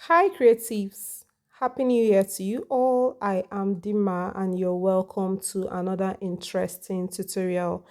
Hi, creatives. Happy New Year to you all. I am Dima, and you're welcome to another interesting tutorial.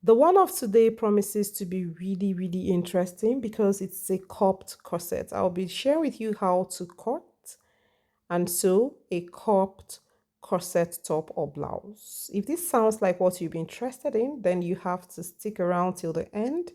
The one of today promises to be really interesting because it's a cropped corset. I'll be sharing with you how to cut and sew a cropped corset top or blouse. If this sounds like what you've been interested in, then you have to stick around till the end.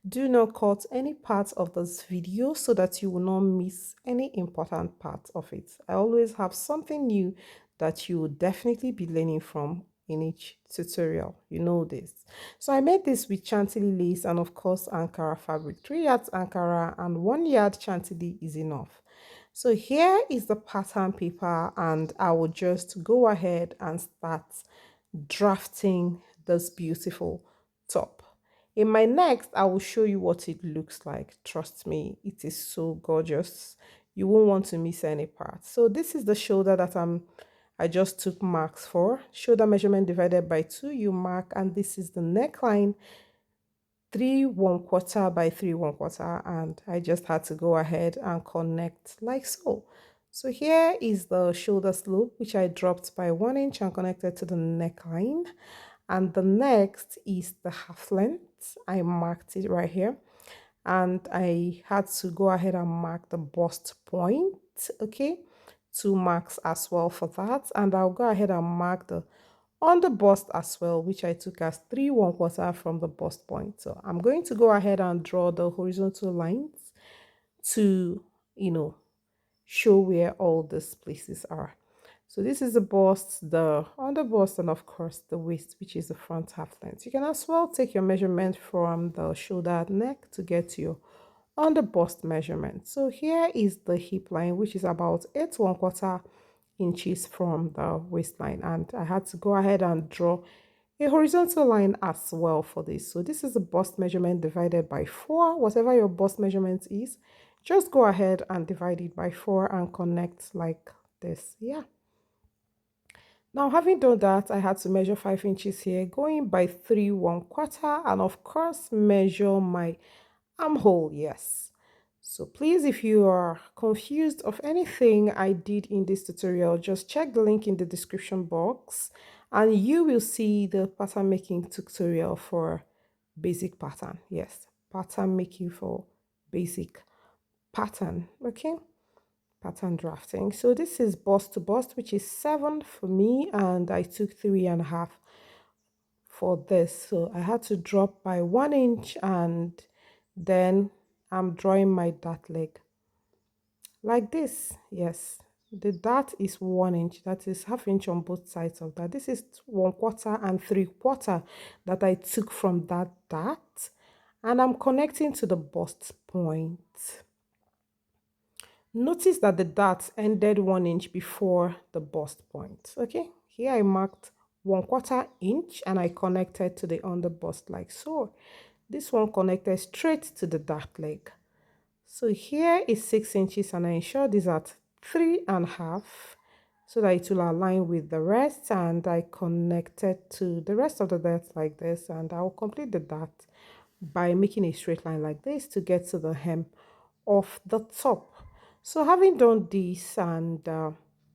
Do not cut any part of this video so that you will not miss any important part of it. I always have something new that you will definitely be learning from in each tutorial. You know this. So I made this with chantilly lace and of course Ankara fabric. 3 yards Ankara and 1 yard chantilly is enough. So here is the pattern paper, and I will just go ahead and start drafting this beautiful top. In my next, I will show you what it looks like. Trust me, it is so gorgeous. You won't want to miss any part. So this is the shoulder that I just took marks for. Shoulder measurement divided by 2, you mark, and this is the neckline 3 1/4 by 3 1/4, and I just had to go ahead and connect like so. So here is the shoulder slope, which I dropped by 1 inch and connected to the neckline. And the next is the half length. I marked it right here, and I had to go ahead and mark the bust point. Okay, 2 marks as well for that, and I'll go ahead and mark the on the bust as well, which I took as 3 1/4 from the bust point. So I'm going to go ahead and draw the horizontal lines to, you know, show where all these places are. So this is the bust, the under bust, and of course the waist, which is the front half length. You can as well take your measurement from the shoulder neck to get your under bust measurement. So here is the hip line, which is about 8 1/4 inches from the waistline, and I had to go ahead and draw a horizontal line as well for this. So this is the bust measurement divided by 4. Whatever your bust measurement is, just go ahead and divide it by 4 and connect like this. Yeah. Now, having done that, I had to measure 5 inches here, going by 3 1/4, and of course measure my armhole. Yes. So please, if you are confused of anything I did in this tutorial, just check the link in the description box and you will see the pattern making tutorial for basic pattern. Yes, pattern making for basic pattern. Okay, pattern drafting. So this is bust to bust, which is 7 for me, and I took 3.5 for this. So I had to drop by 1 inch, and then I'm drawing my dart leg like this. Yes, the dart is 1 inch, that is half inch on both sides of that. This is 1/4 and 3/4 that I took from that dart, and I'm connecting to the bust point. Notice that the dart ended 1 inch before the bust point. Okay, here I marked 1/4 inch and I connected to the under bust like so. This one connected straight to the dart leg. So here is 6 inches, and I ensure these at 3.5 so that it will align with the rest, and I connected to the rest of the dart like this, and I will complete the dart by making a straight line like this to get to the hem of the top. So having done this, and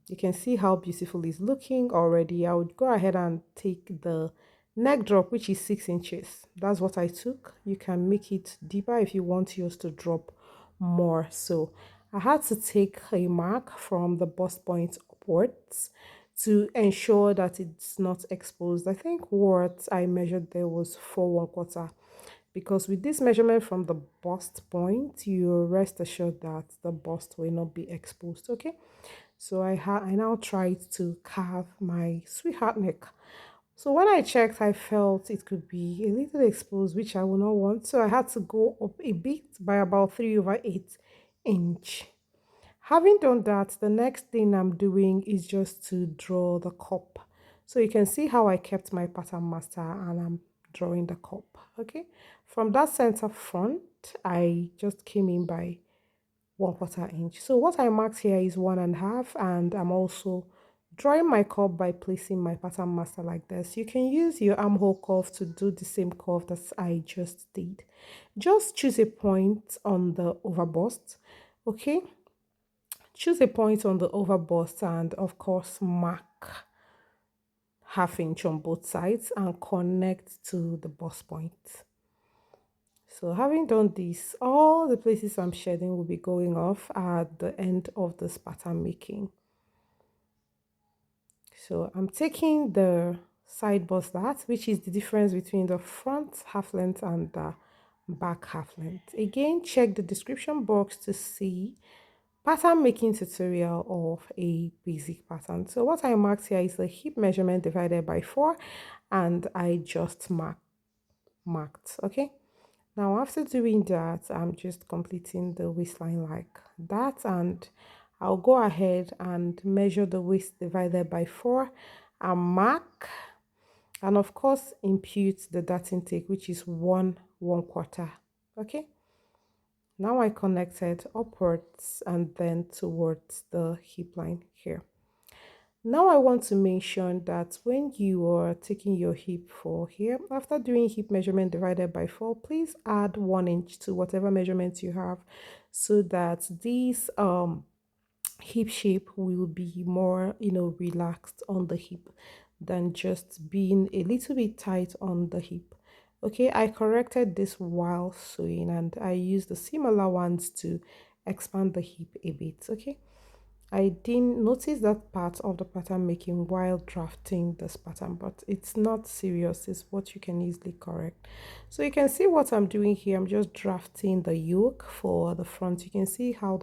you can see how beautiful it's looking already, I would go ahead and take the neck drop, which is 6 inches. That's what I took. You can make it deeper if you want yours to drop more. So I had to take a mark from the bust point upwards to ensure that it's not exposed. I think what I measured there was 4 1/4, because with this measurement from the bust point, you rest assured that the bust will not be exposed. Okay, so I now tried to carve my sweetheart neck. So when I checked, I felt it could be a little exposed, which I would not want. So I had to go up a bit by about 3/8 inch. Having done that, the next thing I'm doing is just to draw the cup. So you can see how I kept my pattern master and I'm drawing the cup. Okay, from that center front, I just came in by 1/4 inch. So what I marked here is 1.5, and I'm also drawing my curve by placing my pattern master like this. You can use your armhole curve to do the same curve that I just did. Just choose a point on the overbust. Okay, choose a point on the over bust and of course mark ½ inch on both sides and connect to the bust point. So having done this, all the places I'm shedding will be going off at the end of this pattern making. So I'm taking the side bust dart, which is the difference between the front half length and the back half length. Again, check the description box to see pattern making tutorial of a basic pattern. So what I marked here is the hip measurement divided by 4, and I just marked. Okay, now after doing that, I'm just completing the waistline like that, and I'll go ahead and measure the waist divided by 4 and mark, and of course impute the dart intake, which is 1/4. Okay, now I connected upwards and then towards the hip line here. Now I want to mention that when you are taking your hip for here, after doing hip measurement divided by 4, please add 1 inch to whatever measurements you have, so that this hip shape will be more, relaxed on the hip than just being a little bit tight on the hip. Okay, I corrected this while sewing and I used the similar ones to expand the hip a bit. Okay, I didn't notice that part of the pattern making while drafting this pattern, but it's not serious. It's what you can easily correct. So you can see what I'm doing here. I'm just drafting the yoke for the front. You can see how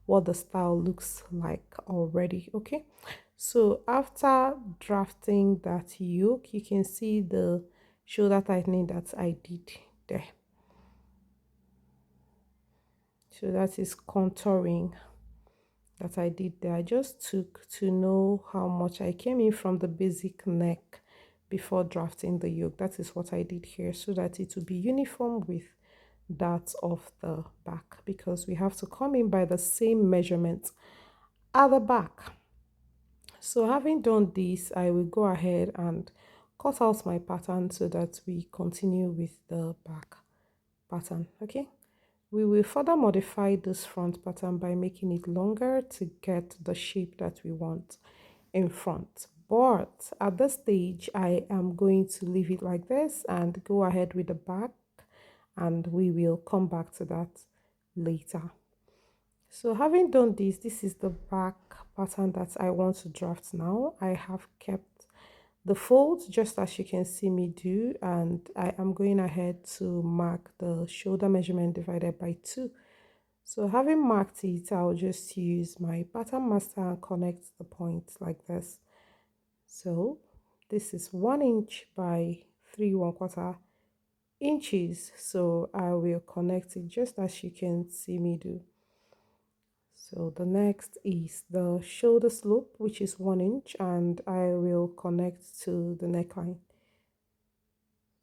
what the style looks like already. Okay, so after drafting that yoke, you can see the shoulder tightening that I did there. So that is contouring that I did there. I just took to know how much I came in from the basic neck before drafting the yoke. That is what I did here, so that it will be uniform with that of the back, because we have to come in by the same measurement at the back. So having done this, I will go ahead and cut out my pattern so that we continue with the back pattern. Okay, we will further modify this front pattern by making it longer to get the shape that we want in front. But at this stage, I am going to leave it like this and go ahead with the back, and we will come back to that later. So having done this, this is the back pattern that I want to draft now. I have kept the folds just as you can see me do, and I am going ahead to mark the shoulder measurement divided by 2. So having marked it, I'll just use my pattern master and connect the points like this. So this is 1 inch by 3¼ inches, so I will connect it just as you can see me do. So the next is the shoulder slope, which is 1 inch, and I will connect to the neckline.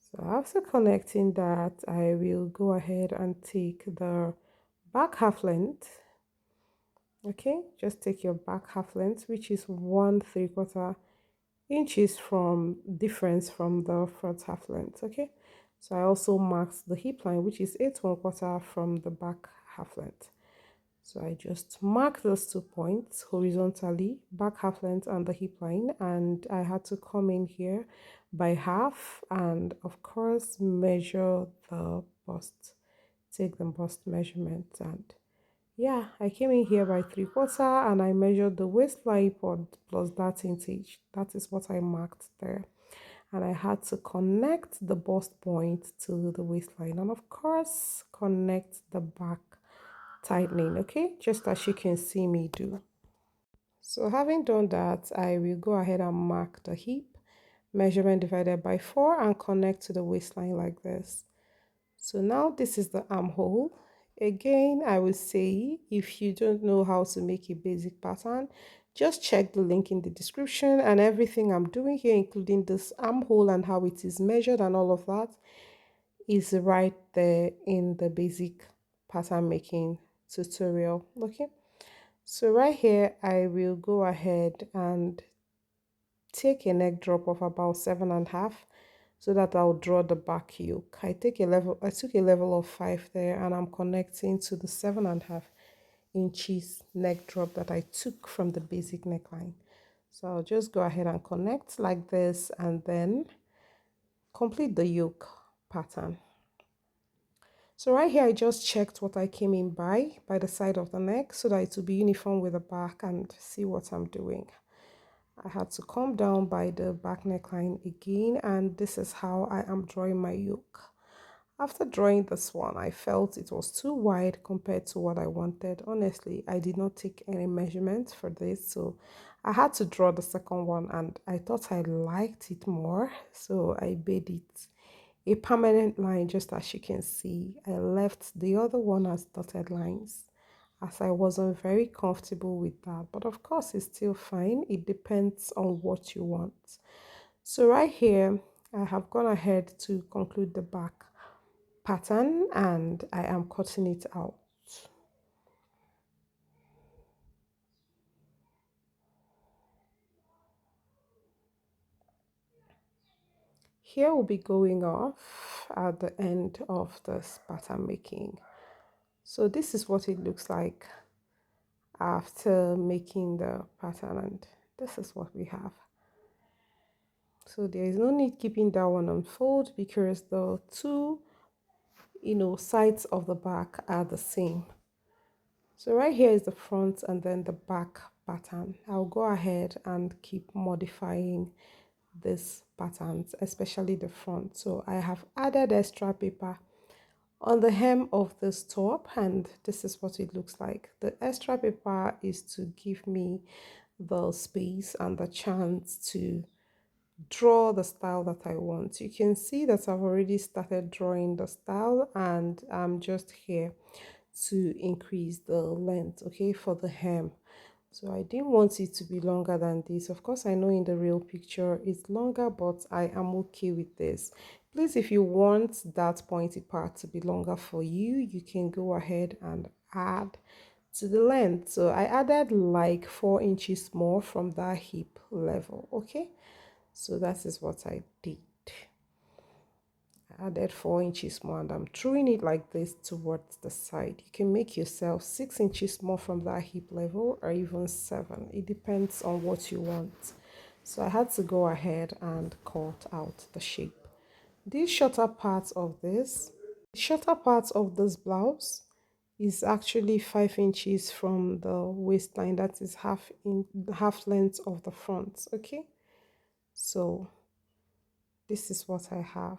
So after connecting that, I will go ahead and take the back half length. Okay, just take your back half length, which is 1¾ inches from difference from the front half length. Okay, so I also marked the hip line, which is 8¼ from the back half length. So I just mark those 2 points horizontally, back half length and the hip line, and I had to come in here by half and of course measure the bust, take the bust measurement, and yeah, I came in here by 3/4 and I measured the waistline plus that inch. That is what I marked there. And I had to connect the bust point to the waistline and of course connect the back tightening, okay, just as you can see me do. So having done that, I will go ahead and mark the hip measurement divided by 4 and connect to the waistline like this. So now this is the armhole. Again, I will say, if you don't know how to make a basic pattern, just check the link in the description, and everything I'm doing here, including this armhole and how it is measured and all of that, is right there in the basic pattern making tutorial. Okay, so right here I will go ahead and take a neck drop of about 7½, so that I'll draw the back yoke. I took a level of 5 there, and I'm connecting to the 7½ inches neck drop that I took from the basic neckline. So I'll just go ahead and connect like this and then complete the yoke pattern. So right here, I just checked what I came in by the side of the neck so that it will be uniform with the back and see what I'm doing. I had to come down by the back neckline again, and this is how I am drawing my yoke. After drawing this one, I felt it was too wide compared to what I wanted. Honestly, I did not take any measurements for this, so I had to draw the second one, and I thought I liked it more, so I made it a permanent line. Just as you can see, I left the other one as dotted lines as I wasn't very comfortable with that, but of course it's still fine. It depends on what you want. So right here, I have gone ahead to conclude the back pattern and I am cutting it out. Here will be going off at the end of this pattern making. So this is what it looks like after making the pattern, and this is what we have. So there is no need keeping that one on fold because the two sides of the back are the same. So right here is the front and then the back pattern. I'll go ahead and keep modifying these patterns, especially the front. So I have added extra paper on the hem of this top, and this is what it looks like. The extra paper is to give me the space and the chance to draw the style that I want. You can see that I've already started drawing the style, and I'm just here to increase the length, okay, for the hem. So I didn't want it to be longer than this. Of course, I know in the real picture it's longer, but I am okay with this. Please, if you want that pointy part to be longer for you, you can go ahead and add to the length. So I added like 4 inches more from that hip level, okay? So that is what I did. I added 4 inches more and I'm throwing it like this towards the side. You can make yourself 6 inches more from that hip level or even 7. It depends on what you want. So I had to go ahead and cut out the shape. This shorter part of this, the shorter part of this blouse is actually 5 inches from the waistline. That is half length of the front, okay? So this is what I have.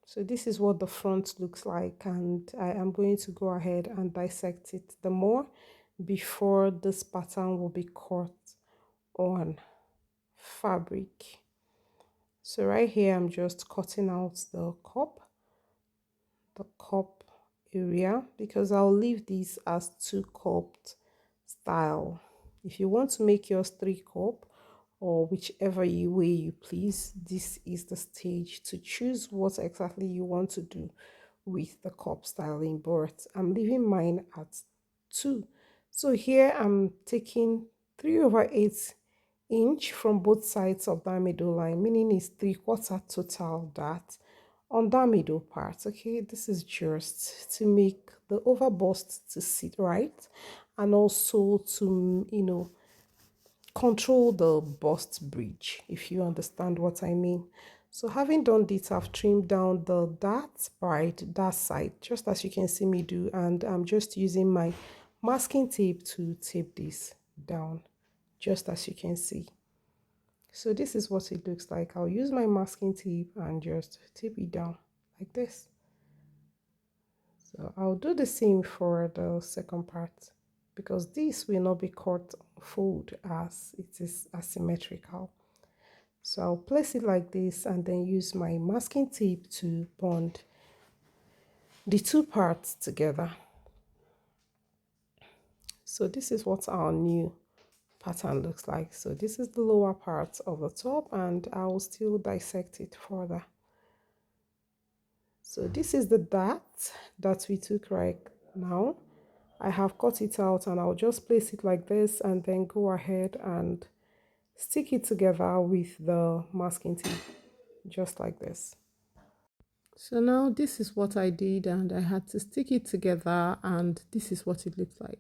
So this is what the front looks like, and I am going to go ahead and dissect it the more before this pattern will be cut on fabric. So right here I'm just cutting out the cup area, because I'll leave this as 2 cupped style. If you want to make yours 3 cup or whichever way you please, this is the stage to choose what exactly you want to do with the cup styling, but I'm leaving mine at 2. So here I'm taking 3/8 inch from both sides of that middle line, meaning it's 3/4 total that on that middle part. Okay, this is just to make the over bust to sit right, and also to control the bust bridge, if you understand what I mean. So having done this, I've trimmed down the dart by that side, just as you can see me do, and I'm just using my masking tape to tape this down, just as you can see. So this is what it looks like. I'll use my masking tape and just tape it down like this. So I'll do the same for the second part, because this will not be cut fold as it is asymmetrical. So I'll place it like this and then use my masking tape to bond the two parts together. So this is what our new pattern looks like. So this is the lower part of the top, and I will still dissect it further. So this is the dart that we took right now. I have cut it out and I'll just place it like this and then go ahead and stick it together with the masking tape, just like this. So now this is what I did, and I had to stick it together, and this is what it looks like.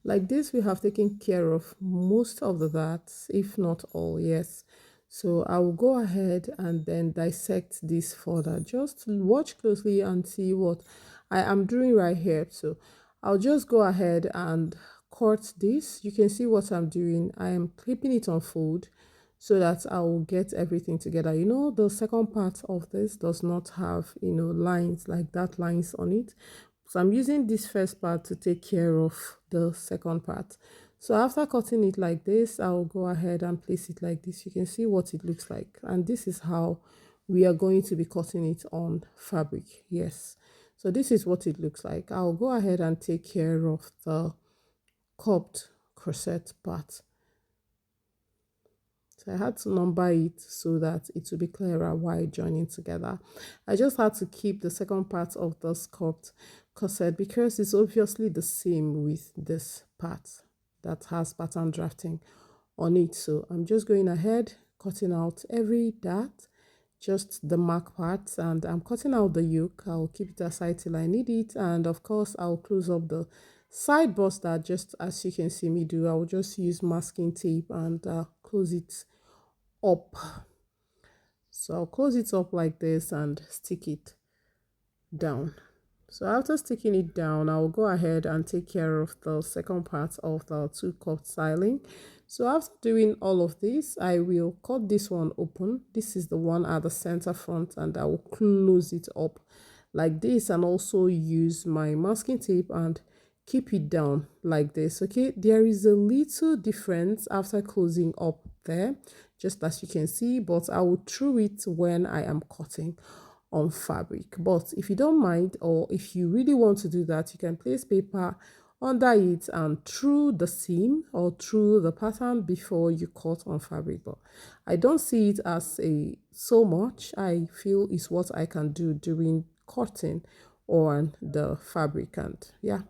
Like this, we have taken care of most of the that, if not all, yes. So I will go ahead and then dissect this further. Just watch closely and see what I am doing right here. So I'll just go ahead and cut this. You can see what I'm doing. I am clipping it on fold so that I will get everything together. You know, the second part of this does not have, lines like that, lines on it. So I'm using this first part to take care of the second part. So after cutting it like this, I'll go ahead and place it like this. You can see what it looks like. And this is how we are going to be cutting it on fabric. Yes. So this is what it looks like. I'll go ahead and take care of the cupped corset part. So I had to number it so that it will be clearer while joining together. I just had to keep the second part of the skirt corset because it's obviously the same with this part that has pattern drafting on it. So I'm just going ahead, cutting out every dart, just the mark parts, and I'm cutting out the yoke. I'll keep it aside till I need it, and of course I'll close up the side bust that, just as you can see me do. I'll just use masking tape and close it up. So I'll close it up like this and stick it down. So after sticking it down, I'll go ahead and take care of the second part of the two cut styling. So after doing all of this, I will cut this one open. This is the one at the center front, and I will close it up like this, and also use my masking tape and keep it down like this. Okay, there is a little difference after closing up there, just as you can see, but I will through it when I am cutting on fabric. But if you don't mind, or if you really want to do that, you can place paper under it and through the seam or through the pattern before you cut on fabric. But I don't see it as a so much. I feel it's what I can do during cutting on the fabric, and yeah,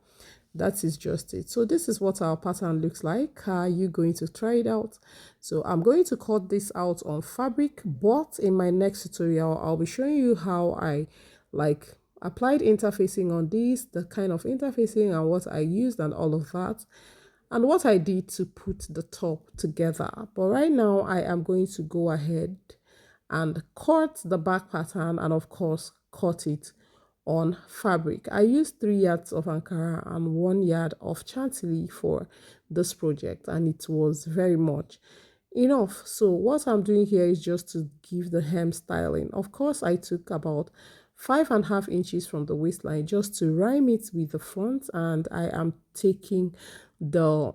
that is just it. So this is what our pattern looks like. Are you going to try it out? So I'm going to cut this out on fabric, but in my next tutorial I'll be showing you how I applied interfacing on this, the kind of interfacing and what I used and all of that, and what I did to put the top together. But right now I am going to go ahead and cut the back pattern, and of course cut it on fabric. I used 3 yards of Ankara and 1 yard of Chantilly for this project, and it was very much enough. So what I'm doing here is just to give the hem styling. Of course, I took about 5.5 inches from the waistline just to rhyme it with the front, and I am taking the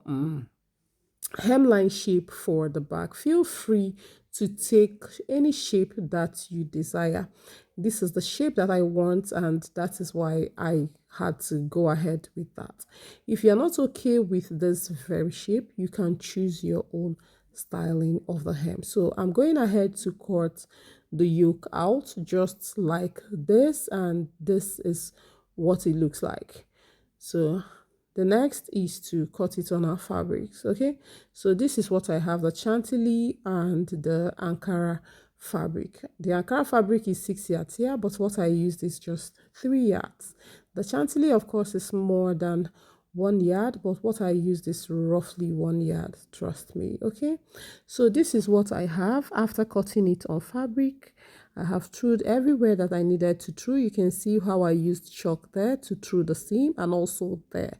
hemline shape for the back. Feel free to take any shape that you desire. This is the shape that I want, and that is why I had to go ahead with that. If you're not okay with this very shape, you can choose your own styling of the hem. So I'm going ahead to cut the yoke out just like this, and this is what it looks like. So the next is to cut it on our fabrics. Okay, so this is what I have: the Chantilly and the Ankara fabric. The Ankara fabric is 6 yards here, but what I used is just 3 yards. The Chantilly, of course, is more than 1 yard, but what I used is roughly 1 yard, trust me. Okay, so this is what I have after cutting it on fabric. I have trued everywhere that I needed to true. You can see how I used chalk there to true the seam, and also there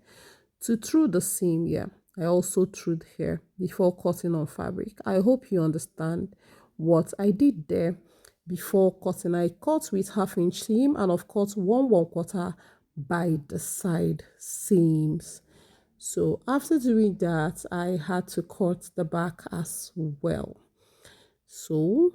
to true the seam. Yeah, I also trued here before cutting on fabric. I hope you understand what I did there before cutting. I cut with 1/2 inch seam, and of course 1/4 by the side seams. So after doing that, I had to cut the back as well. So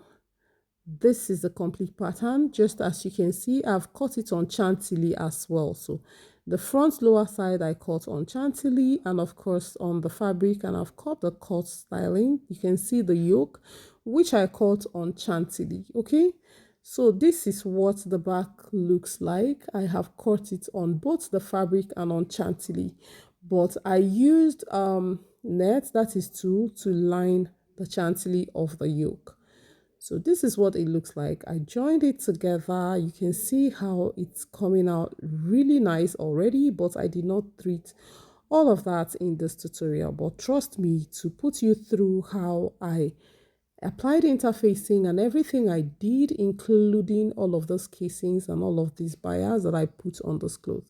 this is the complete pattern. Just as you can see, I've cut it on Chantilly as well. So the front lower side I cut on Chantilly, and of course on the fabric, and I've cut the cut styling. You can see the yoke, which I cut on Chantilly. Okay, so this is what the back looks like. I have cut it on both the fabric and on Chantilly, but I used net, that is tulle, to line the Chantilly of the yoke. So this is what it looks like. I joined it together. You can see how it's coming out really nice already, but I did not treat all of that in this tutorial. But trust me to put you through how I applied interfacing and everything I did, including all of those casings and all of these bias that I put on this clothes.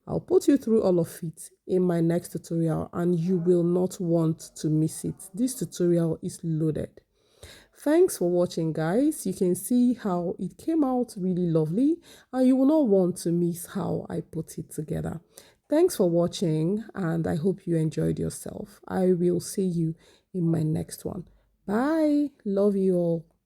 I'll put you through all of it in my next tutorial and you will not want to miss it. This tutorial is loaded. Thanks for watching, guys. You can see how it came out really lovely and you will not want to miss how I put it together. Thanks for watching and I hope you enjoyed yourself. I will see you in my next one. Bye. Love you all.